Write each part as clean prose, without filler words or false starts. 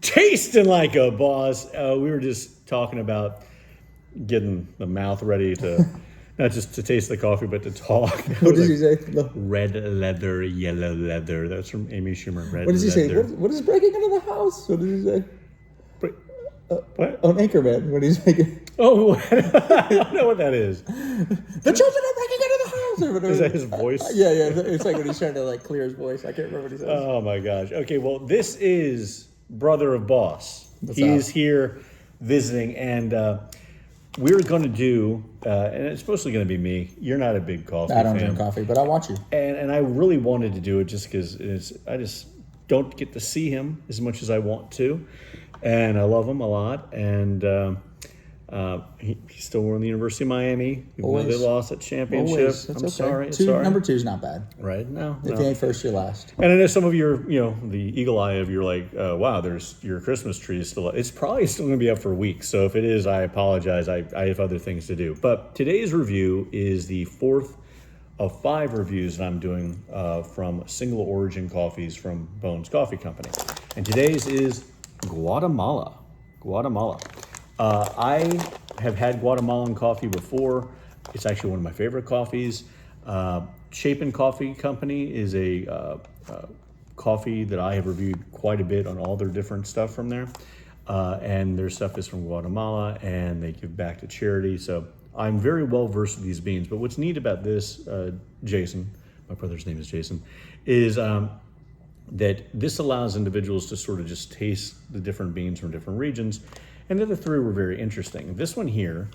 Tasting like a boss. We were just talking about getting the mouth ready to not just to taste the coffee, but to talk. What does he say? Red leather, yellow leather. That's from Amy Schumer. Red What does he say? leather. What is breaking into the house? What does he say? What? On Anchorman, when he's making. Oh, I don't know what that is. The children are breaking into the house. Or whatever. Is that his voice? Yeah. It's like when he's trying to like clear his voice. I can't remember what he says. Oh my gosh. Okay, well, this is brother of boss. What's He up? is here visiting, and we're going to do, and it's mostly going to be me. You're not a big coffee I don't fan. drink coffee, but I'll watch you. And I really wanted to do it just because I just don't get to see him as much as I want to, and I love him a lot. And he's still wearing the University of Miami, even though they lost that championship. Always. That's I'm okay. sorry. Sorry. Number 2 is not bad. Right? No. If you ain't first, you're last. And I know some of your, the eagle eye of you're like, wow, there's your Christmas tree is still up. It's probably still going to be up for weeks. So if it is, I apologize. I have other things to do. But today's review is the 4th of 5 reviews that I'm doing from single origin coffees from Bones Coffee Company. And today's is Guatemala. I have had Guatemalan coffee before. It's actually one of my favorite coffees. Chapin Coffee Company is a coffee that I have reviewed quite a bit on all their different stuff from there. And their stuff is from Guatemala, and they give back to charity. So I'm very well versed with these beans. But what's neat about this, Jason, my brother's name is Jason, is that this allows individuals to sort of just taste the different beans from different regions. And the other 3 were very interesting. This one here,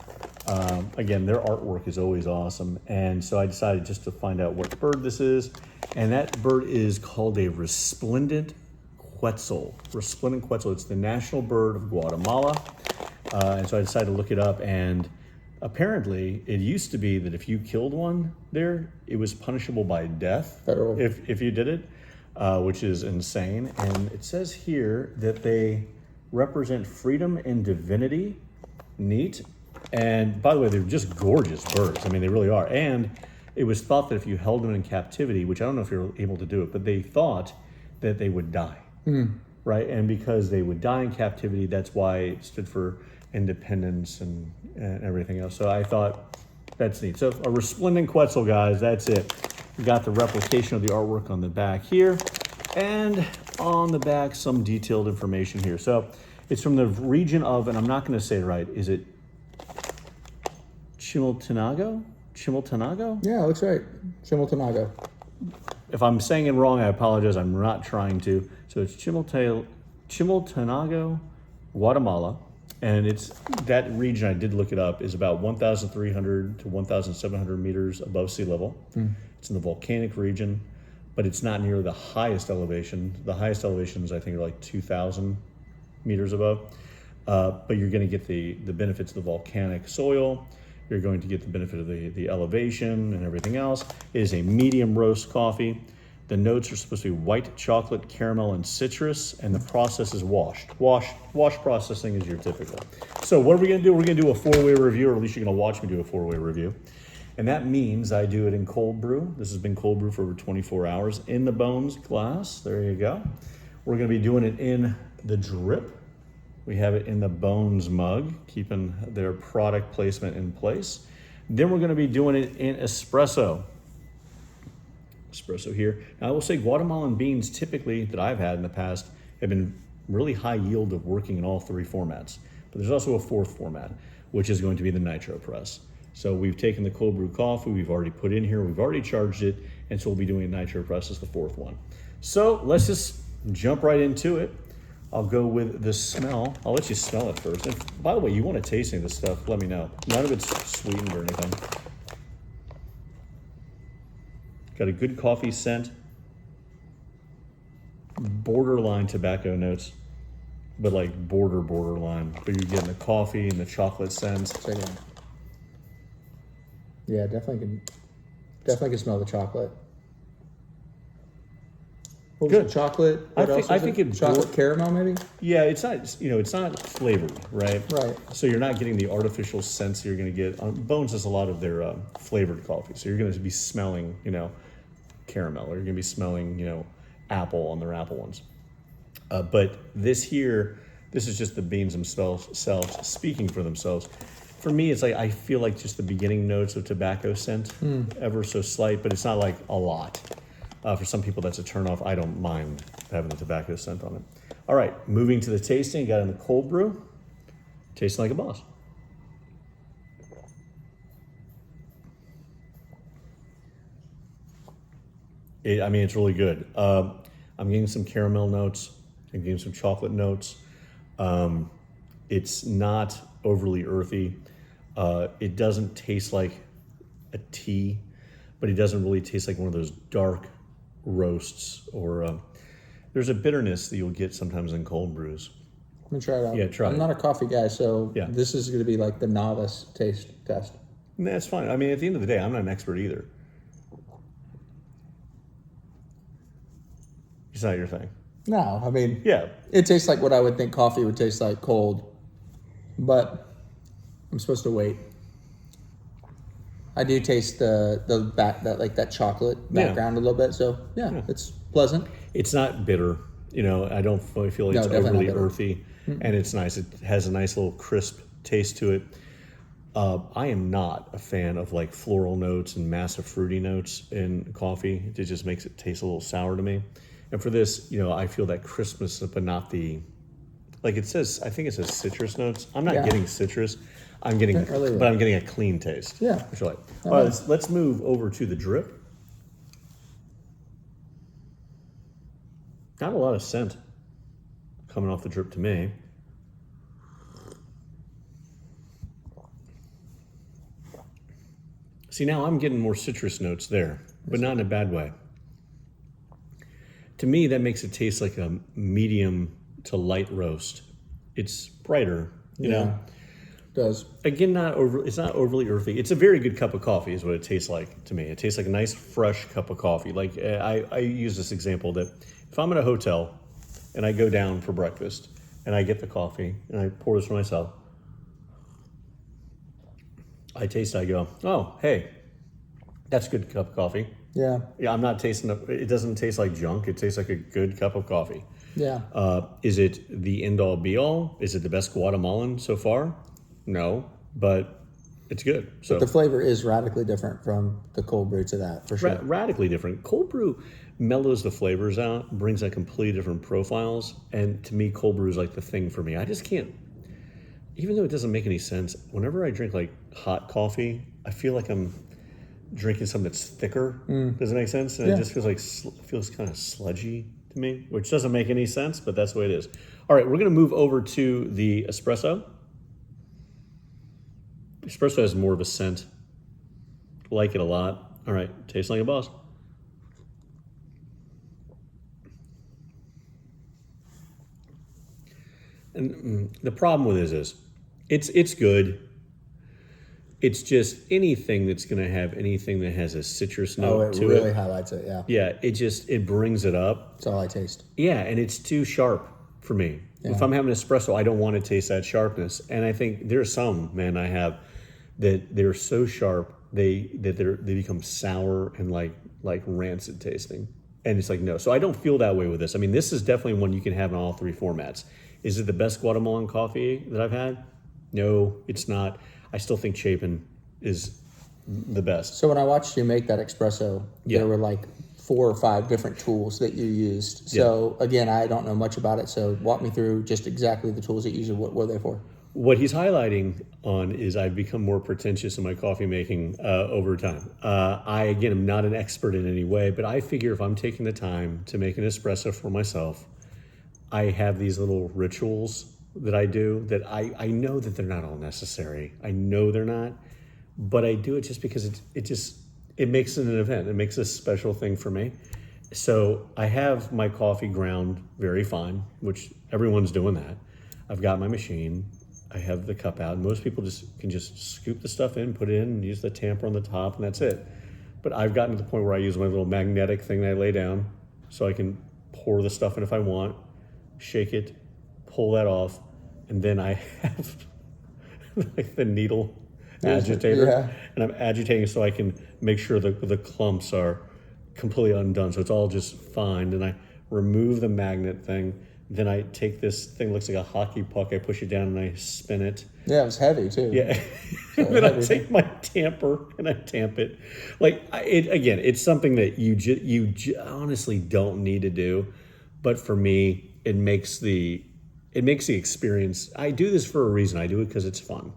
again, their artwork is always awesome. And so I decided just to find out what bird this is. And that bird is called a resplendent quetzal. Resplendent quetzal. It's the national bird of Guatemala. And so I decided to look it up. And apparently, it used to be that if you killed one there, it was punishable by death. Federal. If you did it, which is insane. And it says here that they represent freedom and divinity. Neat. And by the way, they're just gorgeous birds. I mean, they really are. And it was thought that if you held them in captivity, which I don't know if you're able to do it, but they thought that they would die. Right? And because they would die in captivity, that's why it stood for independence and everything else. So I thought that's neat. So a resplendent quetzal, guys, that's it. We got the replication of the artwork on the back here. And on the back, some detailed information here. So it's from the region of, and I'm not going to say it right, is it Chimiltanago? Yeah, looks right. Chimiltanago. If I'm saying it wrong, I apologize. I'm not trying to. So it's Chimiltanago, Guatemala. And it's that region, I did look it up, is about 1,300 to 1,700 meters above sea level. It's in the volcanic region, but it's not near the highest elevation. The highest elevations, I think, are like 2,000 meters above. But you're going to get the benefits of the volcanic soil. You're going to get the benefit of the elevation and everything else. It is a medium roast coffee. The notes are supposed to be white chocolate, caramel, and citrus, and the process is washed. Wash processing is your typical. So what are we going to do? We're going to do a 4-way review, or at least you're going to watch me do a 4-way review. And that means I do it in cold brew. This has been cold brew for over 24 hours in the Bones glass. There you go. We're going to be doing it in the drip. We have it in the Bones mug, keeping their product placement in place. Then we're going to be doing it in espresso. Espresso here. Now I will say Guatemalan beans typically that I've had in the past have been really high yield of working in all 3 formats. But there's also a 4th format, which is going to be the nitro press. So we've taken the cold brew coffee, we've already put in here, we've already charged it, and so we'll be doing nitro press as the 4th one. So let's just jump right into it. I'll go with the smell. I'll let you smell it first. And by the way, you want to taste any of this stuff, let me know. None of it's sweetened or anything. Got a good coffee scent. Borderline tobacco notes, but like borderline. But you're getting the coffee and the chocolate scents. Yeah, definitely can smell the chocolate. What was Good. it? Chocolate. What else? I think it's chocolate caramel, maybe. Yeah, it's not. It's not flavored, right? Right. So you're not getting the artificial scents you're going to get. Bones has a lot of their flavored coffee, so you're going to be smelling, caramel, or you're going to be smelling, apple on their apple ones. But this is just the beans themselves speaking for themselves. For me, it's like I feel like just the beginning notes of tobacco scent, ever so slight, but it's not like a lot. For some people, that's a turnoff. I don't mind having the tobacco scent on it. All right, moving to the tasting. Got in the cold brew. Tasting like a boss. It's really good. I'm getting some caramel notes. I'm getting some chocolate notes. It's not overly earthy. It doesn't taste like a tea, but it doesn't really taste like one of those dark roasts or there's a bitterness that you'll get sometimes in cold brews. Let me try it out. Yeah, try I'm it. not a coffee guy, so Yeah. this is going to be like the novice taste test. And that's fine. I mean, at the end of the day, I'm not an expert either. It's not your thing. No, I mean, Yeah. it tastes like what I would think coffee would taste like cold, but I'm supposed to wait. I do taste that chocolate background a little bit, so yeah, it's pleasant. It's not bitter. I don't feel like it's definitely not overly bitter. earthy, and it's nice. It has a nice little crisp taste to it. I am not a fan of like floral notes and massive fruity notes in coffee. It just makes it taste a little sour to me. And for this, I feel that crispness, but not like it says. I think it says citrus notes. I'm not getting citrus. I'm getting a clean taste. Yeah. Which I like. All right, let's move over to the drip. Not a lot of scent coming off the drip to me. See, now I'm getting more citrus notes there, but not in a bad way. To me, that makes it taste like a medium to light roast. It's brighter, you know. It does. Again, it's not overly earthy. It's a very good cup of coffee is what it tastes like to me. It tastes like a nice, fresh cup of coffee. Like I use this example that if I'm in a hotel and I go down for breakfast and I get the coffee and I pour this for myself, I taste it, I go, oh, hey, that's a good cup of coffee. Yeah. Yeah, I'm not tasting it doesn't taste like junk. It tastes like a good cup of coffee. Yeah. Is it the end all be all? Is it the best Guatemalan so far? No, but it's good. So The flavor is radically different from the cold brew to that, for sure. radically different. Cold brew mellows the flavors out, brings out completely different profiles. And to me, cold brew is like the thing for me. I just can't, even though it doesn't make any sense, whenever I drink like hot coffee, I feel like I'm drinking something that's thicker. Does it make sense? And it just feels like feels kind of sludgy to me, which doesn't make any sense, but that's the way it is. All right, we're going to move over to the espresso. Espresso has more of a scent. Like it a lot. All right, tastes like a boss. And the problem with this is, it's good. It's just anything that's going to have anything that has a citrus note to it. Oh, it really highlights it, yeah. Yeah, it brings it up. That's all I taste. Yeah, and it's too sharp for me. Yeah. If I'm having espresso, I don't want to taste that sharpness. And I think there's some, man, I have that they're so sharp they become sour and like rancid tasting. And it's like, no. So I don't feel that way with this. I mean, this is definitely one you can have in all three formats. Is it the best Guatemalan coffee that I've had? No, it's not. I still think Chapin is the best. So when I watched you make that espresso, there were like 4 or 5 different tools that you used. So again, I don't know much about it. So walk me through just exactly the tools that you use and what were they for? What he's highlighting on is I've become more pretentious in my coffee making over time. I, again, am not an expert in any way, but I figure if I'm taking the time to make an espresso for myself, I have these little rituals that I do that I know that they're not all necessary. I know they're not, but I do it just because it makes it an event. It makes a special thing for me. So I have my coffee ground very fine, which everyone's doing that. I've got my machine. I have the cup out. Most people can scoop the stuff in, put it in, and use the tamper on the top, and that's it. But I've gotten to the point where I use my little magnetic thing that I lay down so I can pour the stuff in if I want, shake it, pull that off, and then I have like the needle agitator, and I'm agitating so I can make sure the clumps are completely undone. So it's all just fine. And I remove the magnet thing, Then I take this thing, looks like a hockey puck. I push it down and I spin it. Yeah, it was heavy too. Yeah. And then I take my tamper and I tamp it. Like, again, it's something that you honestly don't need to do. But for me, it makes the experience. I do this for a reason. I do it because it's fun.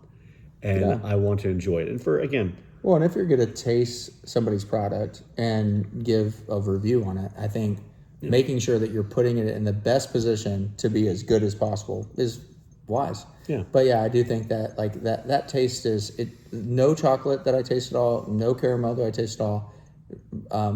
And I want to enjoy it. And well, and if you're going to taste somebody's product and give a review on it, I think making sure that you're putting it in the best position to be as good as possible is wise. Yeah. But yeah, I do think that like that taste is no chocolate that I taste at all, no caramel that I taste at all.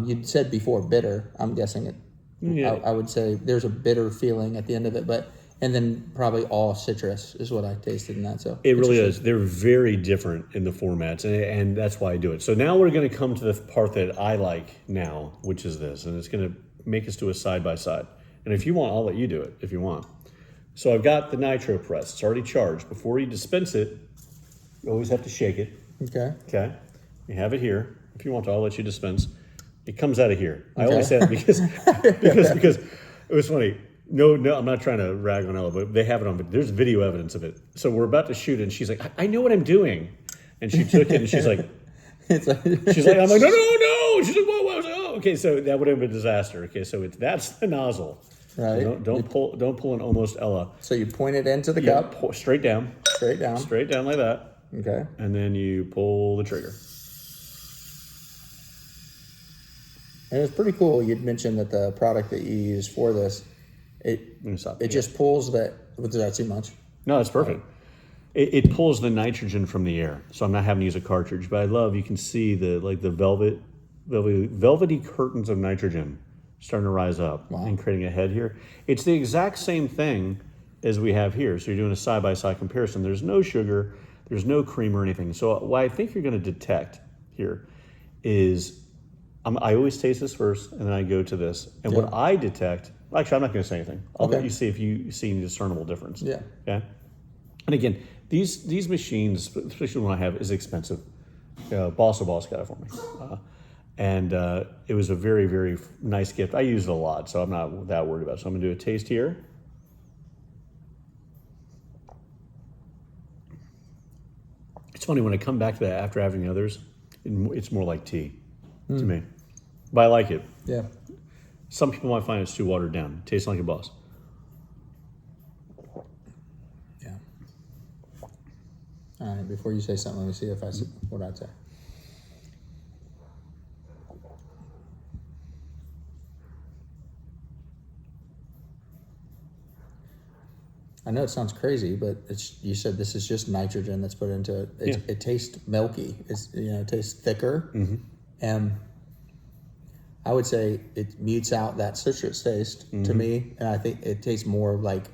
You said before bitter. I'm guessing it. Yeah. I would say there's a bitter feeling at the end of it, and then probably all citrus is what I tasted in that. So it really is. They're very different in the formats, and that's why I do it. So now we're going to come to the part that I like now, which is this, and it's going to make us do a side by side. And if you want, I'll let you do it if you want. So I've got the nitro press. It's already charged. Before you dispense it, you always have to shake it. Okay. Okay. You have it here. If you want to, I'll let you dispense. It comes out of here. I always say it because it was funny. No, I'm not trying to rag on Ella, but they have it on. But there's video evidence of it. So we're about to shoot, and she's like, "I know what I'm doing," and she took it, and she's like, I'm like, no. She's like, whoa. I was like, oh, okay. So that would have been a disaster. Okay, so that's the nozzle. Right. So don't pull an almost Ella. So you point it into the cup. Straight down. Straight down Like that. Okay. And then you pull the trigger. And it was pretty cool. You'd mentioned that the product that you use for this, it just pulls that. Did that too much? No, it's perfect. It pulls the nitrogen from the air, so I'm not having to use a cartridge. But you can see the velvety curtains of nitrogen starting to rise up and creating a head here. It's the exact same thing as we have here. So you're doing a side-by-side comparison. There's no sugar, there's no cream or anything. So what I think you're going to detect here is I always taste this first, and then I go to this. And what I detect, actually, I'm not going to say anything. I'll let you see if you see any discernible difference. Yeah. Okay. And again, these machines, especially the one I have, is expensive. Boss got it for me. And it was a very, very nice gift. I use it a lot, so I'm not that worried about it. So I'm going to do a taste here. It's funny, when I come back to that after having the others, it's more like tea to me. But I like it. Yeah. Some people might find it's too watered down. It tastes like a Boss. Yeah. All right, before you say something, let me see if I see what I'd say. I know it sounds crazy, but you said this is just nitrogen that's put into it. It tastes milky. It tastes thicker. Mm-hmm. And I would say it mutes out that citrus taste to me, and I think it tastes more like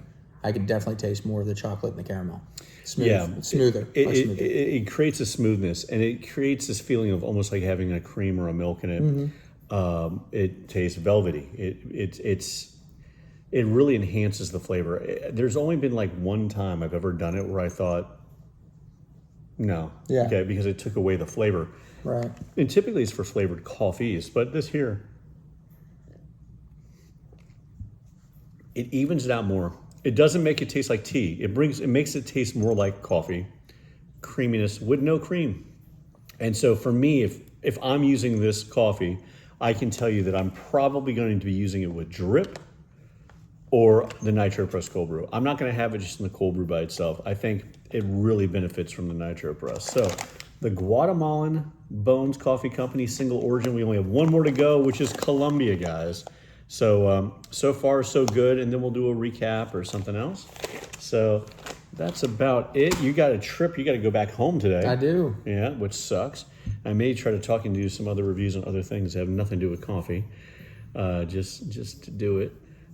I can definitely taste more of the chocolate and the caramel. Smoother. It creates a smoothness, and it creates this feeling of almost like having a cream or a milk in it. Mm-hmm. It tastes velvety. It really enhances the flavor. There's only been like one time I've ever done it where I thought, no, because it took away the flavor. Right. And typically it's for flavored coffees, but this here, it evens it out more. It doesn't make it taste like tea. It makes it taste more like coffee, creaminess with no cream. And so for me, if I'm using this coffee, I can tell you that I'm probably going to be using it with drip or the nitro press cold brew. I'm not going to have it just in the cold brew by itself. I think it really benefits from the nitro press. So the Guatemalan Bones Coffee Company, single origin. We only have one more to go, which is Colombia, guys. So so far so good, and then we'll do a recap or something else. So that's about it. You got a trip. You got to go back home today. I do. Yeah, which sucks. I may try to talk and do some other reviews on other things that have nothing to do with coffee, just to do it.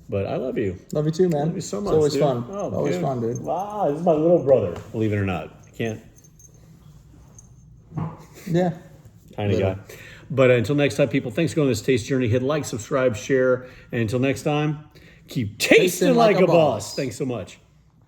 But I love you. Love you too, man. Love you so much. It's always dude. fun. Oh, always dude. fun, dude. Wow, this is my little brother. Believe it or not, I can't. Yeah. Tiny guy. But until next time, people, thanks for going on this taste journey. Hit like, subscribe, share. And until next time, keep tasting like a boss. Thanks so much.